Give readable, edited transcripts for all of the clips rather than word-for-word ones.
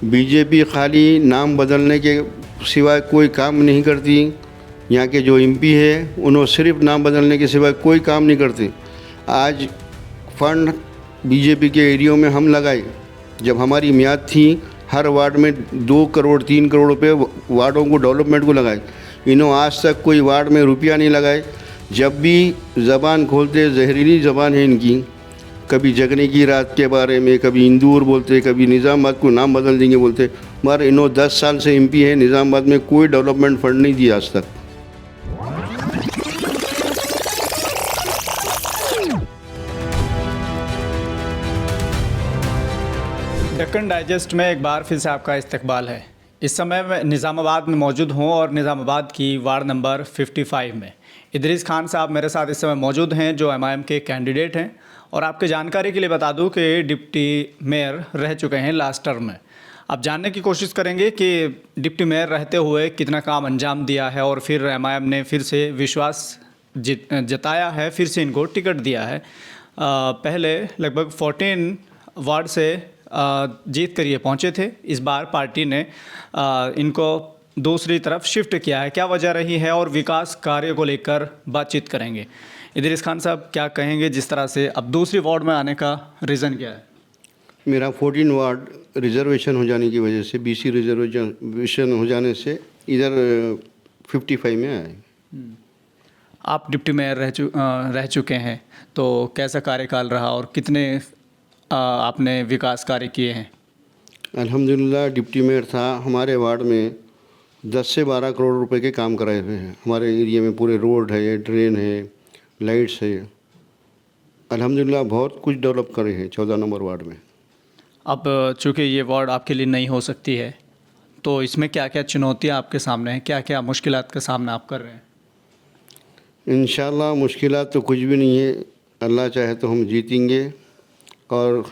BJP खाली नाम बदलने के सिवाय कोई काम नहीं करती। यहाँ के जो एमपी है उन्होंने सिर्फ नाम बदलने के सिवाय कोई काम नहीं करते। आज फंड बीजेपी के एरियो में हम लगाए, जब हमारी मियाद थी हर वार्ड में 2 करोड़ 3 करोड़ रुपए वार्डों को डेवलपमेंट को लगाए। इन्होंने आज तक कोई वार्ड में रुपया नहीं लगाए। जब भी ज़बान खोलते जहरीली ज़बान है इनकी, कभी जगने की रात के बारे में, कभी इंदौर बोलते, कभी निज़ामाबाद को नाम बदल देंगे बोलते। मगर इन्होंने 10 साल से एमपी है, निज़ामाबाद में कोई डेवलपमेंट फंड नहीं दिया आज तक। दक्कन डाइजेस्ट में एक बार फिर से आपका इस्तकबाल है। इस समय मैं निज़ामाबाद में मौजूद हूँ और निज़ामाबाद की वार्ड नंबर 55 में इदरीस खान साहब मेरे साथ इस समय मौजूद हैं, जो एमआईएम के कैंडिडेट हैं। और आपके जानकारी के लिए बता दूं कि डिप्टी मेयर रह चुके हैं लास्ट टर्म में। अब जानने की कोशिश करेंगे कि डिप्टी मेयर रहते हुए कितना काम अंजाम दिया है और फिर एमआईएम ने फिर से विश्वास जताया है, फिर से इनको टिकट दिया है। पहले लगभग 14 वार्ड से जीत कर ये पहुँचे थे। इस बार पार्टी ने इनको दूसरी तरफ शिफ्ट किया है। क्या वजह रही है और विकास कार्य को लेकर बातचीत करेंगे। इदरीस खान साहब क्या कहेंगे जिस तरह से अब दूसरी वार्ड में आने का रीज़न क्या है? मेरा 14 वार्ड रिजर्वेशन हो जाने की वजह से, बीसी रिजर्वेशन हो जाने से इधर 55 में आए। आप डिप्टी मेयर रह चुके हैं, तो कैसा कार्यकाल रहा और कितने आपने विकास कार्य किए हैं? अल्हम्दुलिल्लाह डिप्टी मेयर था। हमारे वार्ड में 10 से 12 करोड़ रुपए के काम कराए हुए हैं। हमारे एरिया में पूरे रोड है, ड्रेन है, लाइट्स है। अल्हम्दुलिल्लाह बहुत कुछ डेवलप करे हैं 14 नंबर वार्ड में। अब चूँकि ये वार्ड आपके लिए नहीं हो सकती है, तो इसमें क्या क्या चुनौतियाँ आपके सामने हैं, क्या क्या मुश्किलात का सामना आप कर रहे हैं? इंशाल्लाह मुश्किलात तो कुछ भी नहीं है। अल्लाह चाहे तो हम जीतेंगे और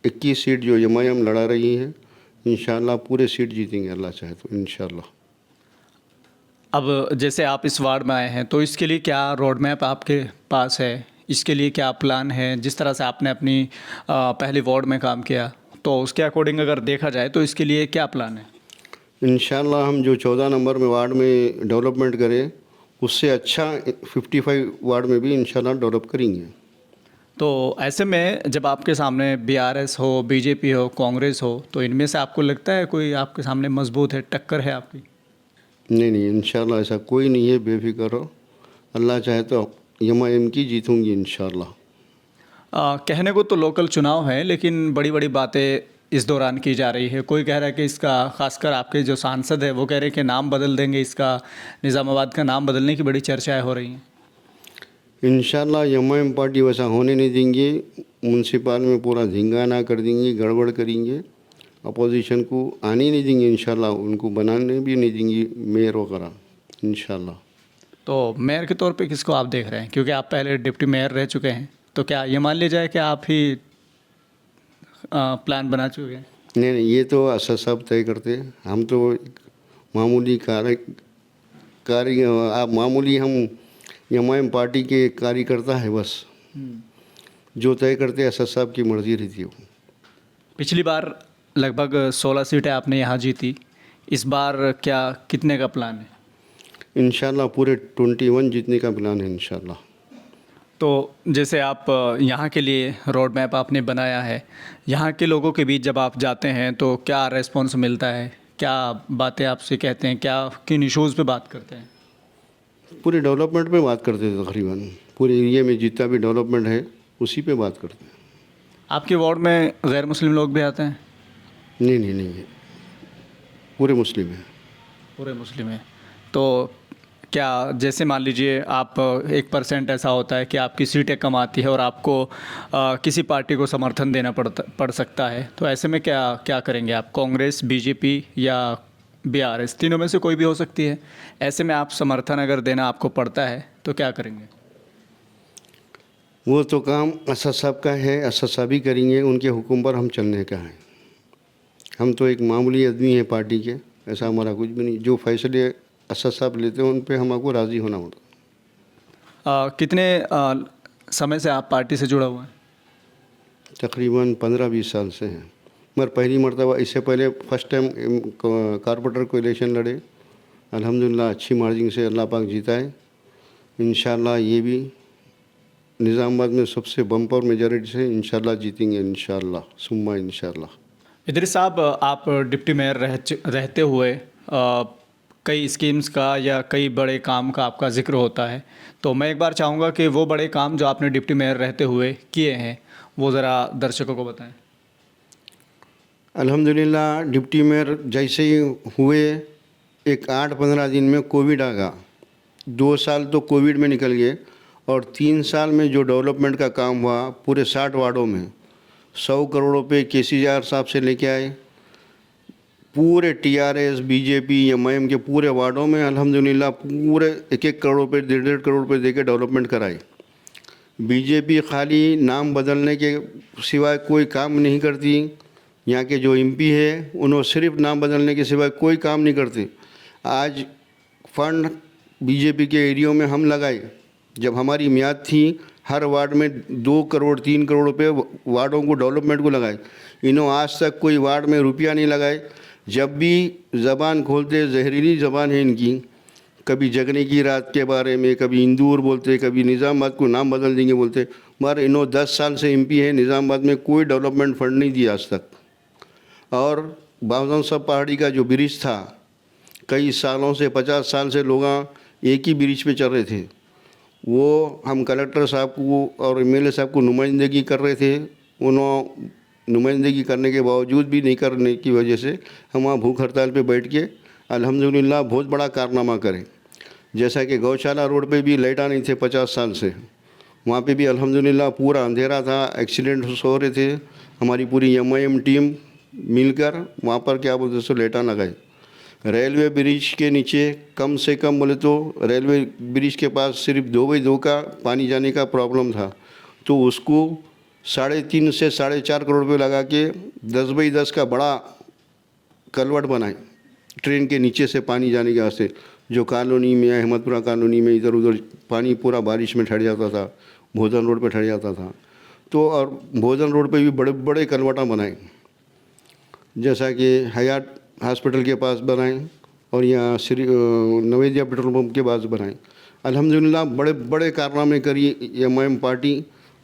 21 सीट जो एमआईएम लड़ा रही है, इंशाल्लाह पूरे सीट जीतेंगे अल्लाह चाहे तो इंशाल्लाह। अब जैसे आप इस वार्ड में आए हैं, तो इसके लिए क्या रोड मैप आपके पास है? इसके लिए क्या प्लान है? जिस तरह से आपने अपनी पहली वार्ड में काम किया, तो उसके अकॉर्डिंग अगर देखा जाए तो इसके लिए क्या प्लान है? इंशाल्लाह हम जो 14 नंबर में वार्ड में डेवलपमेंट करें, उससे अच्छा 55 वार्ड में भी इंशाल्लाह डेवलप करेंगे। तो ऐसे में जब आपके सामने बीआरएस हो, बीजेपी हो, कांग्रेस हो, तो इनमें से आपको लगता है कोई आपके सामने मजबूत है, टक्कर है आपकी? नहीं इंशाल्लाह ऐसा कोई नहीं है, बेफिक्र रहो। अल्लाह चाहे तो एमआईएम की जीतूंगी इंशाल्लाह। कहने को तो लोकल चुनाव है, लेकिन बड़ी बड़ी बातें इस दौरान की जा रही है। कोई कह रहा है कि इसका, खासकर आपके जो सांसद है वो कह रहे हैं कि नाम बदल देंगे इसका, निज़ामाबाद का नाम बदलने की बड़ी चर्चाएं हो रही हैं। इंशाल्लाह एमआईएम पार्टी वैसा होने नहीं देंगे। म्यूनसिपल में पूरा धिंगाना कर देंगे, गड़बड़ करेंगे, अपोजिशन को आने नहीं देंगे। इंशाल्लाह उनको बनाने भी नहीं देंगे मेयर वगैरह इंशाल्लाह। तो मेयर के तौर पे किसको आप देख रहे हैं? क्योंकि आप पहले डिप्टी मेयर रह चुके हैं, तो क्या ये मान लिया जाए कि आप ही प्लान बना चुके हैं? नहीं ये तो असद साहब तय करते हैं। हम तो एक मामूली मामूली हम एमआईएम पार्टी के कार्यकर्ता है बस। जो तय करते असद साहब की मर्जी रहती है। पिछली बार लगभग 16 सीटें आपने यहाँ जीती। इस बार क्या कितने का प्लान है? इंशाल्लाह पूरे 21 जीतने का प्लान है इंशाल्लाह। तो जैसे आप यहाँ के लिए रोड मैप आपने बनाया है, यहाँ के लोगों के बीच जब आप जाते हैं तो क्या रेस्पॉन्स मिलता है? क्या बातें आपसे कहते हैं? क्या किन इशूज़ पे बात करते हैं? पूरे डेवलपमेंट पे बात करते थे। तकरीबन पूरे एरिया में जितना भी डेवलपमेंट है उसी पे बात करते हैं। आपके वार्ड में गैर मुस्लिम लोग भी आते हैं? नहीं है, पूरे मुस्लिम हैं। पूरे मुस्लिम हैं। तो क्या, जैसे मान लीजिए आप 1% ऐसा होता है कि आपकी सीटें कम आती है और आपको किसी पार्टी को समर्थन देना पड़ सकता है, तो ऐसे में क्या करेंगे आप? कांग्रेस, बीजेपी या बीआरएस, तीनों में से कोई भी हो सकती है। ऐसे में आप समर्थन अगर देना आपको पड़ता है तो क्या करेंगे? वो तो काम असद साहब का है, असद साहब ही करेंगे। उनके हुक्म पर हम चलने का है। हम तो एक मामूली आदमी हैं पार्टी के, ऐसा हमारा कुछ भी नहीं। जो फैसले असद साहब लेते हैं उन पे हमको राज़ी होना होता। कितने समय से आप पार्टी से जुड़ा हुआ है? तकरीबन 15-20 साल से हैं। मगर पहली मरतबा इससे पहले फर्स्ट टाइम कारपोरेटर को इलेक्शन लड़े, अल्हम्दुलिल्लाह अच्छी मार्जिन से अल्लाह पाक जीताए। इंशाल्लाह ये भी निज़ामाबाद में सबसे बम्पर मेजॉरिटी से इंशाल्लाह जीतेंगे, इंशाल्लाह सुम्मा इंशाल्लाह। इदरीस साहब, आप डिप्टी मेयर रहते हुए कई स्कीम्स का या कई बड़े काम का आपका जिक्र होता है, तो मैं एक बार चाहूँगा कि वो बड़े काम जो आपने डिप्टी मेयर रहते हुए किए हैं वो ज़रा दर्शकों को बताएं। अल्हम्दुलिल्लाह डिप्टी मेयर जैसे ही हुए, एक 8-15 दिन में कोविड आ गया। 2 साल तो कोविड में निकल गए और 3 साल में जो डेवलपमेंट का काम हुआ पूरे 60 वार्डों में 100 करोड़ रुपये केसीआर साहब से लेके आए। पूरे टीआरएस, बीजेपी, एमआईएम के पूरे वार्डों में अल्हम्दुलिल्लाह पूरे 1-1 करोड़ रुपये, 1.5 करोड़ रुपये देके डेवलपमेंट कराए। बीजेपी खाली नाम बदलने के सिवाय कोई काम नहीं करती। यहाँ के जो एमपी है उन्होंने सिर्फ नाम बदलने के सिवाय कोई काम नहीं करते। आज फंड बीजेपी के एरियो में हम लगाए, जब हमारी मियाद थी हर वार्ड में 2 करोड़ 3 करोड़ रुपये वार्डों को डेवलपमेंट को लगाए। इन्होंने आज तक कोई वार्ड में रुपया नहीं लगाए। जब भी ज़बान खोलते, जहरीली ज़बान है इनकी, कभी जगने की रात के बारे में, कभी इंदौर बोलते, कभी निज़ामाबाद को नाम बदल देंगे बोलते। मगर इन्होंने 10 साल से एमपी है, निज़ामाबाद में कोई डेवलपमेंट फंड नहीं दिया आज तक। और बावजन सब पहाड़ी का जो ब्रिज था, कई सालों से 50 साल से लोग एक ही ब्रिज पे चल रहे थे। वो हम कलेक्टर साहब को और एमएलए साहब को नुमाइंदगी कर रहे थे। उन्होंने नुमाइंदगी करने के बावजूद भी नहीं करने की वजह से हम वहाँ भूख हड़ताल पे बैठ के अल्हम्दुलिल्लाह बहुत बड़ा कारनामा करें। जैसा कि गौशाला रोड पे भी लाइटा नहीं थे 50 साल से, वहाँ पे भी अल्हम्दुलिल्लाह पूरा अंधेरा था, एक्सीडेंट हो रहे थे। हमारी पूरी एमआईएम टीम मिलकर वहाँ पर क्या बोलते सो लाइटा लगाए। रेलवे ब्रिज के नीचे कम से कम बोले तो रेलवे ब्रिज के पास सिर्फ 2x2 का पानी जाने का प्रॉब्लम था, तो उसको 3.5 से 4.5 करोड़ रुपये लगा के 10x10 का बड़ा कलवट बनाए ट्रेन के नीचे से पानी जाने के वास्ते। जो कॉलोनी में, अहमदपुरा कॉलोनी में इधर उधर पानी पूरा बारिश में ठहर जाता था, भोजन रोड पे ठहर जाता था। तो और भोजन रोड पे भी बड़े बड़े कलवटा बनाए, जैसा कि हयात हॉस्पिटल के पास बनाए और यहाँ श्री नवेदिया पेट्रोल पंप के पास बनाए। अल्हम्दुलिल्लाह बड़े बड़े कारनामे करी एमआईएम पार्टी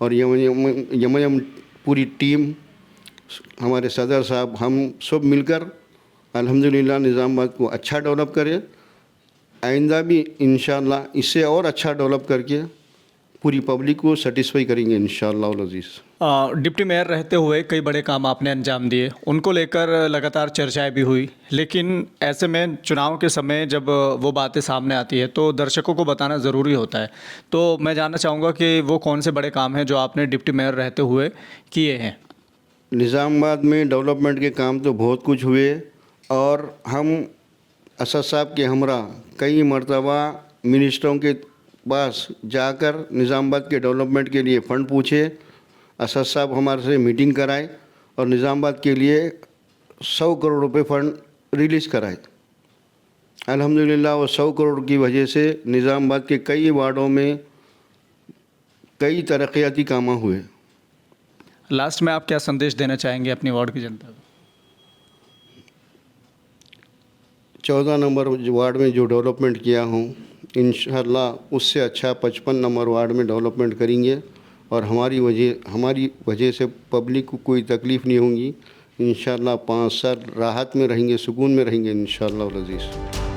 और एमआईएम पूरी टीम, हमारे सदर साहब, हम सब मिलकर अल्हम्दुलिल्लाह निज़ामाबाद को अच्छा डेवलप करें। आइंदा भी इंशाअल्लाह इससे और अच्छा डेवलप करके पूरी पब्लिक को सेटिस्फाई करेंगे इंशाअल्लाह अज़ीज़। डिप्टी मेयर रहते हुए कई बड़े काम आपने अंजाम दिए, उनको लेकर लगातार चर्चाएं भी हुई, लेकिन ऐसे में चुनाव के समय जब वो बातें सामने आती है तो दर्शकों को बताना ज़रूरी होता है। तो मैं जानना चाहूँगा कि वो कौन से बड़े काम हैं जो आपने डिप्टी मेयर रहते हुए किए हैं। निज़ामाबाद में डेवलपमेंट के काम तो बहुत कुछ हुए और हम असद साहब के हमरा कई मरतबा मिनिस्टरों के पास जाकर निज़ामाबाद के डेवलपमेंट के लिए फ़ंड पूछे। असद साहब हमारे से मीटिंग कराए और निज़ामाबाद के लिए 100 करोड़ रुपए फ़ंड रिलीज़ कराए। अल्हम्दुलिल्लाह वो 100 करोड़ की वजह से निज़ामाबाद के कई वार्डों में कई तरक्याती काम हुए। लास्ट में आप क्या संदेश देना चाहेंगे अपनी वार्ड की जनता को? 14 नंबर वार्ड में जो डेवलपमेंट किया हूँ, इंशाअल्लाह उससे अच्छा 55 नंबर वार्ड में डेवलपमेंट करेंगे और हमारी वजह से पब्लिक को कोई तकलीफ़ नहीं होगी। इंशाअल्लाह 5 साल राहत में रहेंगे, सुकून में रहेंगे इंशाअल्लाह अज़ीज़।